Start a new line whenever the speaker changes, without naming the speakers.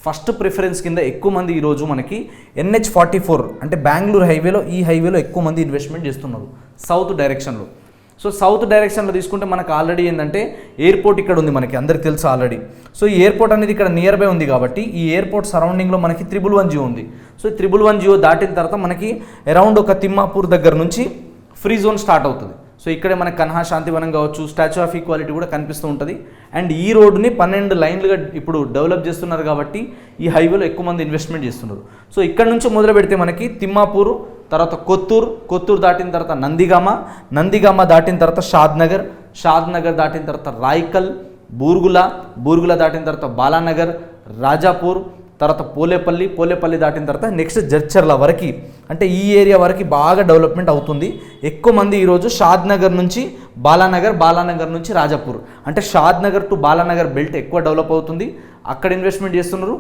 First preference కింద ఎక్కువ మంది ఈరోజు మనకి NH44 అంటే బెంగళూరు హైవేలో, ఈ హైవేలో ఎక్కువ మంది ఇన్వెస్ట్మెంట్ చేస్తున్నారు సౌత్ డైరెక్షన్లో. సో సౌత్ డైరెక్షన్లో తీసుకుంటే మనకు ఆల్రెడీ ఏంటంటే ఎయిర్పోర్ట్ ఇక్కడ ఉంది, మనకి అందరికి తెలుసు ఆల్రెడీ. సో ఈ ఎయిర్పోర్ట్ అనేది ఇక్కడ నియర్ బై ఉంది కాబట్టి ఈ ఎయిర్పోర్ట్ సరౌండింగ్లో మనకి 111 జియో ఉంది. సో 111 జియో దాటిన తర్వాత మనకి అరౌండ్ ఒక తిమ్మాపూర్ దగ్గర నుంచి ఫ్రీ జోన్ స్టార్ట్ అవుతుంది. సో ఇక్కడే మనకి కన్హా శాంతివనం కావచ్చు, స్టాచ్యూ ఆఫ్ ఈక్వాలిటీ కూడా కనిపిస్తూ ఉంటుంది. అండ్ ఈ రోడ్డుని 12 లైన్లుగా ఇప్పుడు డెవలప్ చేస్తున్నారు కాబట్టి ఈ హైవేలో ఎక్కువ మంది ఇన్వెస్ట్మెంట్ చేస్తున్నారు. సో ఇక్కడ నుంచి మొదలు పెడితే మనకి తిమ్మాపూరు, తర్వాత కొత్తూరు దాటిన తర్వాత నందిగామ దాటిన తర్వాత షాద్ నగర్ దాటిన తర్వాత రాయ్కల్, బూర్గుల దాటిన తర్వాత బాలానగర్, రాజాపూర్, తర్వాత పోలేపల్లి దాటిన తర్వాత నెక్స్ట్ జడ్చర్ల వరకు, అంటే ఈ ఏరియా వరకు బాగా డెవలప్మెంట్ అవుతుంది. ఎక్కువ మంది ఈరోజు షాద్ నగర్ నుంచి బాలానగర్ నుంచి రాజాపూర్, అంటే షాద్ నగర్ టు బాలానగర్ బెల్ట్ ఎక్కువ డెవలప్ అవుతుంది, అక్కడ ఇన్వెస్ట్మెంట్ చేస్తున్నారు.